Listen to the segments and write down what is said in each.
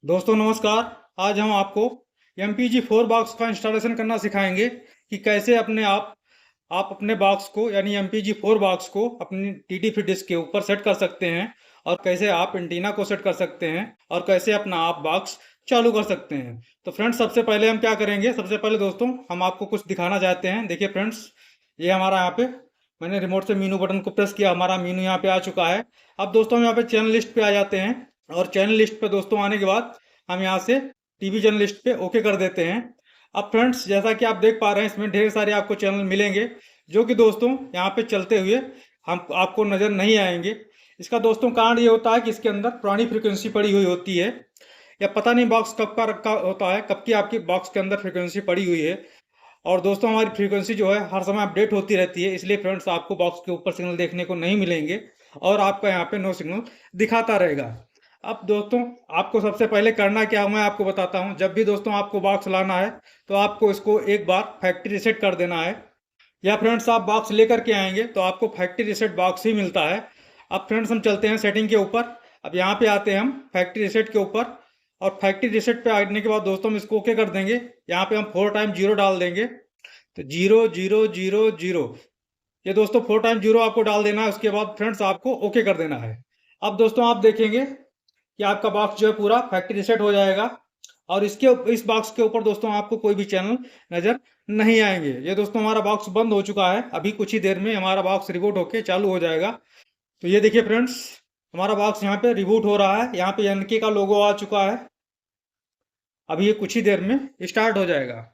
दोस्तों नमस्कार। आज हम आपको MPG 4 बॉक्स का इंस्टॉलेशन करना सिखाएंगे कि कैसे आप अपने बॉक्स को यानी MPG 4 बॉक्स को अपनी TT फ्री डिस्क के ऊपर सेट कर सकते हैं और कैसे आप एंटीना को सेट कर सकते हैं और कैसे अपना आप बॉक्स चालू कर सकते हैं। तो फ्रेंड्स, सबसे पहले हम क्या करेंगे, सबसे पहले दोस्तों हम आपको कुछ दिखाना चाहते हैं। देखिए फ्रेंड्स, ये हमारा यहाँ पे मैंने रिमोट से मीनू बटन को प्रेस किया, हमारा मीनू यहाँ पे आ चुका है। अब दोस्तों हम यहाँ पे चैनल लिस्ट पे आ जाते हैं और चैनल लिस्ट पे दोस्तों आने के बाद हम यहाँ से टीवी चैनल लिस्ट पे ओके कर देते हैं। अब फ्रेंड्स, जैसा कि आप देख पा रहे हैं, इसमें ढेर सारे आपको चैनल मिलेंगे जो कि दोस्तों यहाँ पे चलते हुए हम आपको नज़र नहीं आएंगे। इसका दोस्तों कारण ये होता है कि इसके अंदर पुरानी फ्रिक्वेंसी पड़ी हुई होती है, या पता नहीं बॉक्स कब का रखा होता है, कब की आपकी बॉक्स के अंदर फ्रिक्वेंसी पड़ी हुई है। और दोस्तों हमारी फ्रीक्वेंसी जो है हर समय अपडेट होती रहती है, इसलिए फ्रेंड्स आपको बॉक्स के ऊपर सिग्नल देखने को नहीं मिलेंगे और आपका यहाँ पे नो सिग्नल दिखाता रहेगा। अब दोस्तों, आपको सबसे पहले करना क्या है मैं आपको बताता हूँ। जब भी दोस्तों आपको बॉक्स लाना है तो आपको इसको एक बार फैक्ट्री रीसेट कर देना है, या फ्रेंड्स आप बॉक्स लेकर के आएंगे तो आपको फैक्ट्री रीसेट बॉक्स ही मिलता है। अब फ्रेंड्स हम चलते हैं सेटिंग के ऊपर। अब यहाँ पे आते हैं हम फैक्ट्री रीसेट के ऊपर, और फैक्ट्री रीसेट पे आने के बाद दोस्तों हम इसको ओके कर देंगे। यहाँ पे हम 4 टाइम 0 डाल देंगे, तो 0 0 0 0। ये दोस्तों 4 टाइम 0 आपको डाल देना है। उसके बाद फ्रेंड्स आपको ओके कर देना है। अब दोस्तों आप देखेंगे कि आपका बॉक्स जो है पूरा फैक्ट्री रीसेट हो जाएगा और इस बॉक्स के ऊपर दोस्तों आपको कोई भी चैनल नज़र नहीं आएंगे। ये दोस्तों हमारा बॉक्स बंद हो चुका है, अभी कुछ ही देर में हमारा बॉक्स रिबूट होके चालू हो जाएगा। तो ये देखिए फ्रेंड्स, हमारा बॉक्स यहाँ पे रिबूट हो रहा है, यहाँ पे एनके का लोगो आ चुका है। अभी ये कुछ ही देर में स्टार्ट हो जाएगा।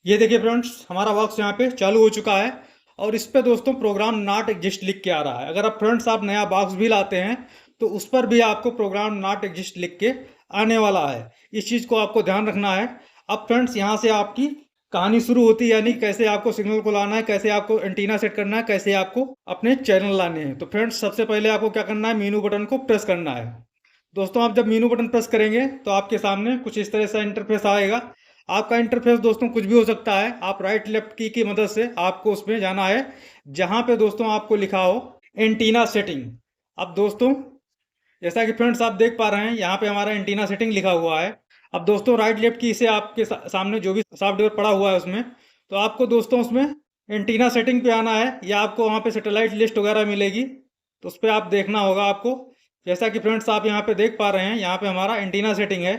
ये देखिए फ्रेंड्स, हमारा बॉक्स यहाँ पे चालू हो चुका है और इस पे दोस्तों प्रोग्राम नॉट एग्जिस्ट लिख के आ रहा है। अगर आप फ्रेंड्स आप नया बॉक्स भी लाते हैं तो उस पर भी आपको प्रोग्राम नॉट एग्जिस्ट लिख के आने वाला है। इस चीज़ को आपको ध्यान रखना है। अब फ्रेंड्स, यहाँ से आपकी कहानी शुरू होती है, यानी कैसे आपको सिग्नल को लाना है, कैसे आपको एंटीना सेट करना है, कैसे आपको अपने चैनल लाने हैं। तो फ्रेंड्स, सबसे पहले आपको क्या करना है, मीनू बटन को प्रेस करना है। दोस्तों आप जब मीनू बटन प्रेस करेंगे तो आपके सामने कुछ इस तरह से इंटरफेस आएगा। आपका इंटरफेस दोस्तों कुछ भी हो सकता है। आप राइट लेफ्ट की मदद से आपको उसमें जाना है जहां पे दोस्तों आपको लिखा हो एंटीना सेटिंग। अब दोस्तों, जैसा कि फ्रेंड्स आप देख पा रहे हैं, यहाँ पे हमारा एंटीना सेटिंग लिखा हुआ है। अब दोस्तों राइट लेफ्ट की से आपके सामने जो भी सॉफ्टवेयर पड़ा हुआ है उसमें, तो आपको दोस्तों उसमें एंटीना सेटिंग पे आना है, या आपको वहाँ पे सैटेलाइट लिस्ट वगैरह मिलेगी तो उस पर आप देखना होगा आपको। जैसा कि फ्रेंड्स आप यहाँ पे देख पा रहे हैं, यहाँ पे हमारा एंटीना सेटिंग है।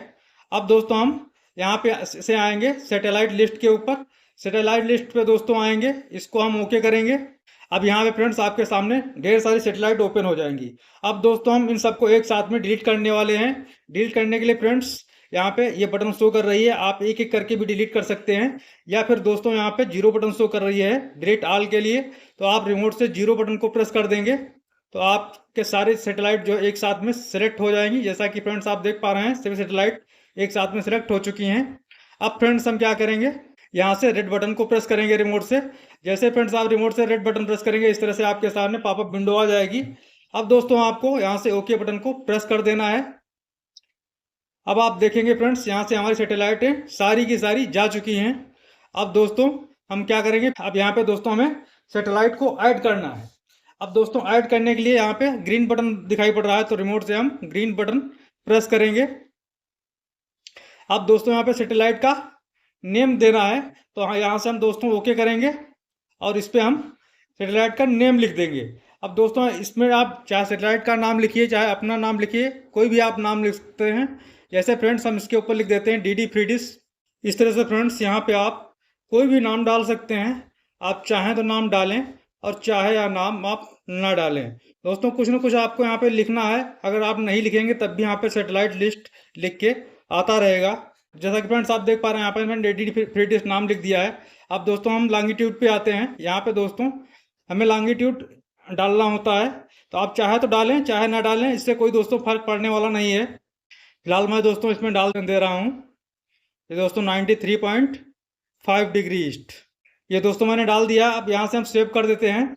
अब दोस्तों हम यहाँ पे से आएंगे सैटेलाइट लिस्ट के ऊपर। सैटेलाइट लिस्ट पे दोस्तों आएंगे, इसको हम ओके करेंगे। अब यहाँ पे फ्रेंड्स आपके सामने ढेर सारी सैटेलाइट ओपन हो जाएंगी। अब दोस्तों हम इन सबको एक साथ में डिलीट करने वाले हैं। डिलीट करने के लिए फ्रेंड्स यहाँ पे ये बटन शो कर रही है, आप एक एक करके भी डिलीट कर सकते हैं, या फिर दोस्तों यहाँ पे 0 बटन शो कर रही है डिलीट ऑल के लिए, तो आप रिमोट से 0 बटन को प्रेस कर देंगे तो आपके सारे सैटेलाइट जो एक साथ में सेलेक्ट हो जाएंगी। जैसा कि फ्रेंड्स आप देख पा रहे हैं, सभी सैटेलाइट एक साथ में सेलेक्ट हो चुकी हैं। अब फ्रेंड्स हम क्या करेंगे, यहाँ से रेड बटन को प्रेस करेंगे रिमोट से। जैसे फ्रेंड्स आप रिमोट से रेड बटन प्रेस करेंगे, इस तरह से आपके सामने पॉपअप विंडो आ जाएगी। अब दोस्तों आपको यहाँ से ओके बटन को प्रेस कर देना है। अब आप देखेंगे फ्रेंड्स, यहाँ से हमारी सैटेलाइटें सारी की सारी जा चुकी हैं। अब दोस्तों हम क्या करेंगे, अब यहाँ पे दोस्तों हमें सैटेलाइट को ऐड करना है। अब दोस्तों ऐड करने के लिए यहाँ पे ग्रीन बटन दिखाई पड़ रहा है, तो रिमोट से हम ग्रीन बटन प्रेस करेंगे। अब दोस्तों यहाँ पे सैटेलाइट का नेम देना है, तो यहाँ से हम दोस्तों ओके करेंगे और इस पर हम सैटेलाइट का नेम लिख देंगे। अब दोस्तों इसमें आप चाहे सैटेलाइट का नाम लिखिए, चाहे अपना नाम लिखिए, कोई भी आप नाम लिख सकते हैं। जैसे फ्रेंड्स हम इसके ऊपर लिख देते हैं DD फ्री डिश। इस तरह से फ्रेंड्स यहाँ पे आप कोई भी नाम डाल सकते हैं। आप चाहें तो नाम डालें और चाहे या नाम आप ना डालें। दोस्तों कुछ ना कुछ आपको यहाँ पे लिखना है, अगर आप नहीं लिखेंगे तब भी यहाँ पे सैटेलाइट लिस्ट लिख के आता रहेगा। जैसा कि फ्रेंड्स आप देख पा रहे हैं, यहाँ पे मैंने DD फ्री डिश नाम लिख दिया है। अब दोस्तों हम लॉन्गिट्यूड पे आते हैं। यहाँ पे दोस्तों हमें लॉन्गिट्यूड डालना होता है, तो आप चाहे तो डालें चाहे ना डालें, इससे कोई दोस्तों फर्क पड़ने वाला नहीं है। फिलहाल मैं दोस्तों इसमें डाल दे रहा हूँ, ये दोस्तों 93.5 डिग्री ईस्ट। ये दोस्तों मैंने डाल दिया। अब यहाँ से हम सेव कर देते हैं।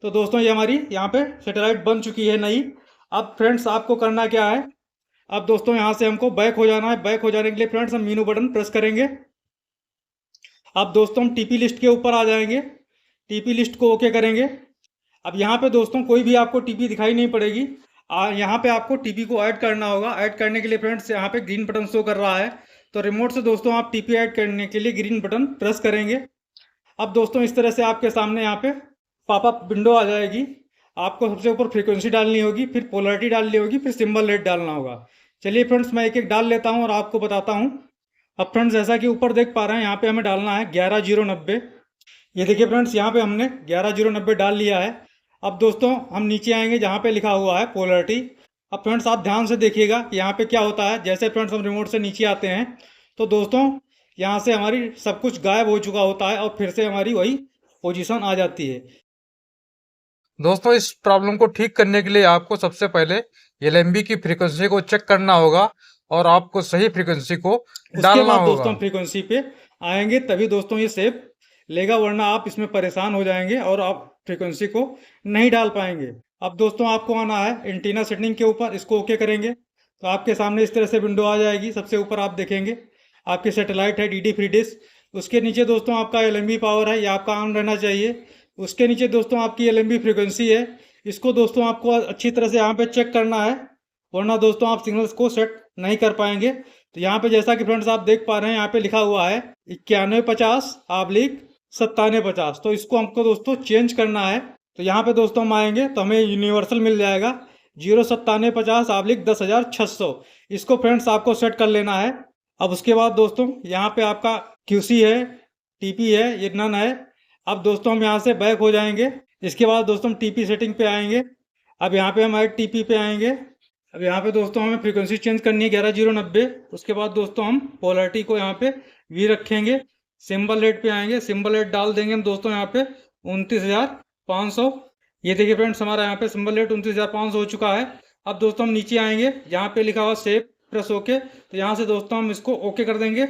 तो दोस्तों ये हमारी यहाँ पे सैटेलाइट बन चुकी है नई। अब फ्रेंड्स आपको करना क्या है, अब दोस्तों यहाँ से हमको बैक हो जाना है। बैक हो जाने के लिए फ्रेंड्स हम मीनू बटन प्रेस करेंगे। अब दोस्तों हम TP लिस्ट के ऊपर आ जाएंगे, TP लिस्ट को ओके करेंगे। अब यहाँ पे दोस्तों कोई भी आपको TP दिखाई नहीं पड़ेगी। यहाँ पे आपको टीपी को ऐड करना होगा। ऐड करने के लिए फ्रेंड्स यहाँ पे ग्रीन बटन शो कर रहा है, तो रिमोट से दोस्तों आप टीपी ऐड करने के लिए ग्रीन बटन प्रेस करेंगे। अब दोस्तों इस तरह से आपके सामने यहाँ पे पॉपअप विंडो आ जाएगी। आपको सबसे ऊपर फ्रीक्वेंसी डालनी होगी, फिर पोलरिटी डालनी होगी, फिर सिंबल रेट डालना होगा। चलिए फ्रेंड्स मैं एक एक डाल लेता हूँ और आपको बताता हूँ। अब फ्रेंड्स जैसा कि ऊपर देख पा रहे हैं, यहाँ पे हमें डालना है 11090। ये देखिए फ्रेंड्स, यहाँ पे हमने 11090 डाल लिया है। अब दोस्तों हम नीचे आएंगे जहाँ पे लिखा हुआ है पोलरिटी। अब फ्रेंड्स आप ध्यान से देखिएगा कि यहाँ पे क्या होता है। जैसे फ्रेंड्स हम रिमोट से नीचे आते हैं तो दोस्तों यहाँ से हमारी सब कुछ गायब हो चुका होता है और फिर से हमारी वही पोजीशन आ जाती है। दोस्तों इस प्रॉब्लम को ठीक करने के लिए आपको सबसे पहले एलएमबी की फ्रीक्वेंसी को चेक करना होगा और आपको सही फ्रीक्वेंसी को उसके डालना बाद होगा। दोस्तों हम फ्रीक्वेंसी पे आएंगे तभी दोस्तों ये सेव लेगा, वरना आप इसमें परेशान हो जाएंगे और आप फ्रीक्वेंसी को नहीं डाल पाएंगे। अब दोस्तों आपको आना है एंटीना सेटिंग के ऊपर, इसको ओके करेंगे तो आपके सामने इस तरह से विंडो आ जाएगी। सबसे ऊपर आप देखेंगे आपकी सैटेलाइट है DD फ्री डिश, उसके नीचे दोस्तों आपका LMB पावर है, ये आपका ऑन रहना चाहिए। उसके नीचे दोस्तों आपकी LMB फ्रीक्वेंसी है, इसको दोस्तों आपको अच्छी तरह से यहाँ पे चेक करना है, वरना दोस्तों आप सिग्नल्स को सेट नहीं कर पाएंगे। तो यहाँ पे जैसा कि फ्रेंड्स आप देख पा रहे हैं, यहाँ पे लिखा हुआ है 9150/9750, तो इसको हमको दोस्तों चेंज करना है। तो यहाँ पे दोस्तों हम आएंगे तो हमें यूनिवर्सल मिल जाएगा 09750/10600, इसको फ्रेंड्स आपको सेट कर लेना है। अब उसके बाद दोस्तों यहाँ पे आपका QC है, TP है, ये नन है। अब दोस्तों हम यहाँ से बैक हो जाएंगे। इसके बाद दोस्तों हम TP सेटिंग पे आएंगे। अब यहाँ पे हम ऐड TP पे आएंगे। अब यहाँ पे दोस्तों हमें फ्रीक्वेंसी चेंज करनी है 11090। उसके बाद दोस्तों हम पोलरिटी को यहाँ पे V रखेंगे। सिंबल रेट पे आएंगे, सिंबल रेट डाल देंगे हम दोस्तों यहाँ पे 29,500। ये देखिए फ्रेंड्स हमारा यहाँ पे सिंबल रेट 29,500 हो चुका है। अब दोस्तों हम नीचे आएंगे, यहाँ पे लिखा हुआ सेव, प्रेस ओके, तो यहाँ से दोस्तों हम इसको ओके कर देंगे।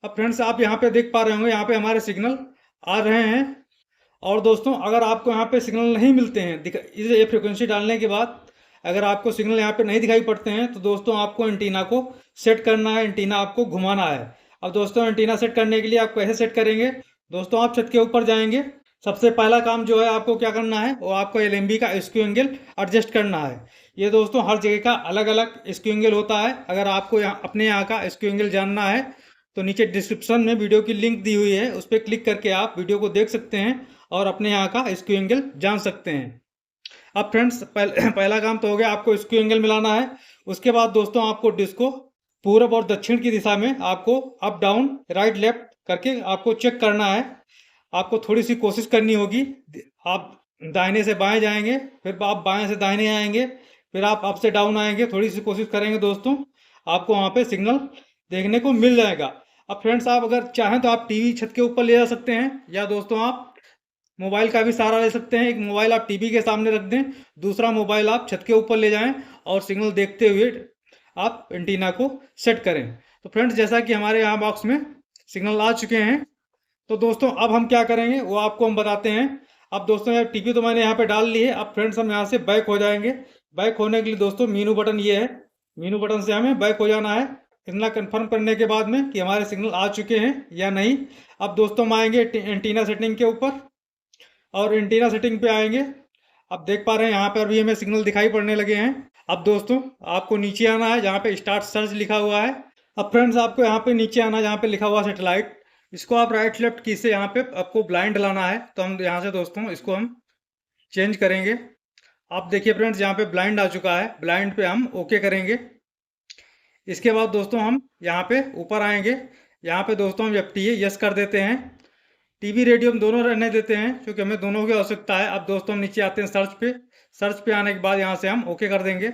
अब फ्रेंड्स आप यहाँ पे देख पा रहे होंगे, यहाँ पे हमारे सिग्नल आ रहे हैं। और दोस्तों अगर आपको यहाँ पे सिग्नल नहीं मिलते हैं ये फ्रिक्वेंसी डालने के बाद अगर आपको सिग्नल यहाँ पे नहीं दिखाई पड़ते हैं तो दोस्तों आपको एंटीना को सेट करना है, एंटीना आपको घुमाना है। अब दोस्तों एंटीना सेट करने के लिए आप कैसे सेट करेंगे, दोस्तों आप छत के ऊपर जाएंगे। सबसे पहला काम जो है आपको क्या करना है, वो आपको LMB का स्क्यू एंगल एडजस्ट करना है। ये दोस्तों हर जगह का अलग अलग स्क्यू एंगल होता है। अगर आपको अपने यहाँ का स्क्यू एंगल जानना है तो नीचे डिस्क्रिप्शन में वीडियो की लिंक दी हुई है, उस पर क्लिक करके आप वीडियो को देख सकते हैं और अपने यहाँ का स्क्यू एंगल जान सकते हैं। अब फ्रेंड्स पहला काम तो हो गया, आपको स्क्यू एंगल मिलाना है। उसके बाद दोस्तों आपको डिस्क को पूरब और दक्षिण की दिशा में आपको अप डाउन राइट लेफ्ट करके आपको चेक करना है। आपको थोड़ी सी कोशिश करनी होगी। आप दाहिने से बाएं जाएंगे, फिर आप बाएं से दाहिने आएंगे, फिर आप अप से डाउन आएंगे। थोड़ी सी कोशिश करेंगे दोस्तों, आपको वहाँ पे सिग्नल देखने को मिल जाएगा। अब फ्रेंड्स आप अगर चाहें तो आप टीवी छत के ऊपर ले जा सकते हैं, या दोस्तों आप मोबाइल का भी सहारा ले सकते हैं। एक मोबाइल आप टीवी के सामने रख दें, दूसरा मोबाइल आप छत के ऊपर ले जाएं और सिग्नल देखते हुए आप एंटीना को सेट करें। तो फ्रेंड्स जैसा कि हमारे यहाँ बॉक्स में सिग्नल आ चुके हैं, तो दोस्तों अब हम क्या करेंगे वो आपको हम बताते हैं। अब दोस्तों यार टीवी तो मैंने यहाँ पे डाल ली है। अब फ्रेंड्स हम यहाँ से बैक हो जाएंगे। बैक होने के लिए दोस्तों मीनू बटन ये है, मीनू बटन से हमें बैक हो जाना है, इतना कंफर्म करने के बाद में कि हमारे सिग्नल आ चुके हैं या नहीं। अब दोस्तों हम आएंगे एंटीना सेटिंग के ऊपर और एंटीना सेटिंग पे आएंगे। अब देख पा रहे हैं यहाँ पर भी हमें सिग्नल दिखाई पड़ने लगे हैं। अब दोस्तों आपको नीचे आना है जहाँ पे स्टार्ट सर्च लिखा हुआ है। अब फ्रेंड्स आपको यहाँ पे नीचे आना है जहाँ पे लिखा हुआ सैटेलाइट, इसको आप राइट लेफ्ट की से यहाँ पे आपको ब्लाइंड लाना है। तो हम यहाँ से दोस्तों इसको हम चेंज करेंगे। आप देखिए फ्रेंड्स यहाँ पे ब्लाइंड आ चुका है, ब्लाइंड पे हम ओके करेंगे। इसके बाद दोस्तों हम यहाँ पे ऊपर आएंगे, यहाँ पे दोस्तों हम FTA यस कर देते हैं। टीवी रेडियो हम दोनों रहने देते हैं क्योंकि हमें दोनों की आवश्यकता है। अब दोस्तों हम नीचे आते हैं सर्च पे आने के बाद यहाँ से हम ओके कर देंगे।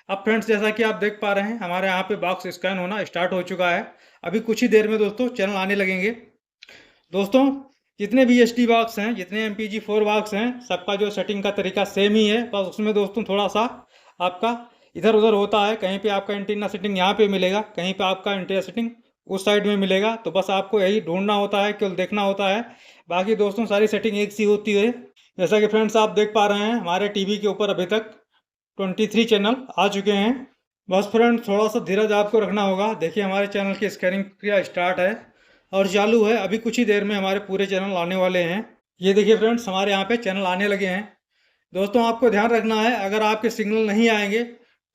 अब फ्रेंड्स जैसा कि आप देख पा रहे हैं हमारे यहाँ पे बॉक्स स्कैन होना स्टार्ट हो चुका है। अभी कुछ ही देर में दोस्तों चैनल आने लगेंगे। दोस्तों जितने भी SD बॉक्स हैं, जितने MPG4 बॉक्स हैं, सबका जो सेटिंग का तरीका सेम ही है, बस उसमें दोस्तों थोड़ा सा आपका इधर उधर होता है। कहीं पे आपका एंटीना सेटिंग यहाँ पे मिलेगा, कहीं पे आपका एंटीना सेटिंग उस साइड में मिलेगा। तो बस आपको यही ढूंढना होता है, केवल देखना होता है। बाकी दोस्तों सारी सेटिंग एक सी होती है। जैसा कि फ्रेंड्स आप देख पा रहे हैं हमारे टीवी के ऊपर अभी तक 23 चैनल आ चुके हैं। बस फ्रेंड्स थोड़ा सा धीरज आपको रखना होगा। देखिए हमारे चैनल की स्कैनिंग प्रक्रिया स्टार्ट है और चालू है। अभी कुछ ही देर में हमारे पूरे चैनल आने वाले हैं। ये देखिए फ्रेंड्स हमारे यहाँ पे चैनल आने लगे हैं। दोस्तों आपको ध्यान रखना है, अगर आपके सिग्नल नहीं आएंगे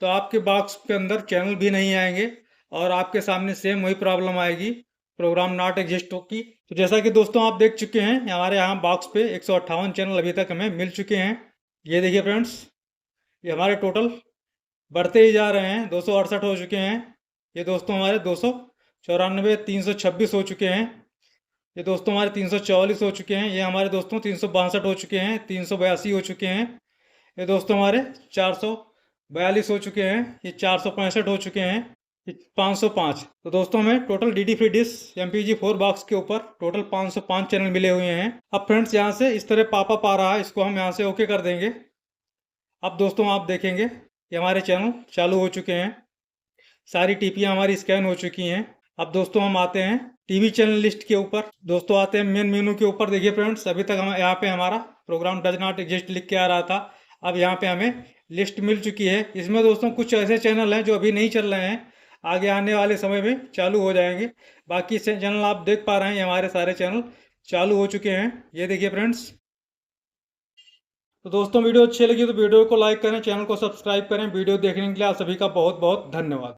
तो आपके बॉक्स के अंदर चैनल भी नहीं आएंगे और आपके सामने सेम वही प्रॉब्लम आएगी, प्रोग्राम नॉट एग्जिस्ट होगी। तो जैसा कि दोस्तों आप देख चुके हैं, हमारे यहाँ बॉक्स पे 158 चैनल अभी तक हमें मिल चुके हैं। ये देखिए फ्रेंड्स, ये हमारे टोटल बढ़ते ही जा रहे हैं, 268 हो चुके हैं। ये दोस्तों हमारे 294, 326 हो चुके हैं। ये दोस्तों हमारे 344 हो चुके हैं। ये हमारे दोस्तों 362 हो चुके हैं, 382 हो चुके हैं। ये दोस्तों हमारे 442 हो चुके हैं। ये 465 हो चुके हैं। ये 505। तो दोस्तों हमें total D D free dish MPG4 box के ऊपर टोटल 505 चैनल मिले हुए हैं। अब फ्रेंड्स यहाँ से इस तरह पॉपअप आ रहा है, इसको हम यहाँ से ओके कर देंगे। अब दोस्तों आप देखेंगे कि हमारे चैनल चालू हो चुके हैं, सारी टीपियाँ हमारी स्कैन हो चुकी हैं। अब दोस्तों हम आते हैं टीवी चैनल लिस्ट के ऊपर। दोस्तों आते हैं मेन मेनू के ऊपर। देखिए फ्रेंड्स, अभी तक हम यहाँ पे हमारा प्रोग्राम डज नॉट एग्जिस्ट लिख के आ रहा था, अब यहाँ पे हमें लिस्ट मिल चुकी है। इसमें दोस्तों कुछ ऐसे चैनल हैं जो अभी नहीं चल रहे हैं, आगे आने वाले समय में चालू हो जाएंगे। बाकी चैनल आप देख पा रहे हैं, हमारे सारे चैनल चालू हो चुके हैं। ये देखिए फ्रेंड्स। तो दोस्तों वीडियो अच्छी लगी तो वीडियो को लाइक करें, चैनल को सब्सक्राइब करें। वीडियो देखने के लिए आप सभी का बहुत बहुत धन्यवाद।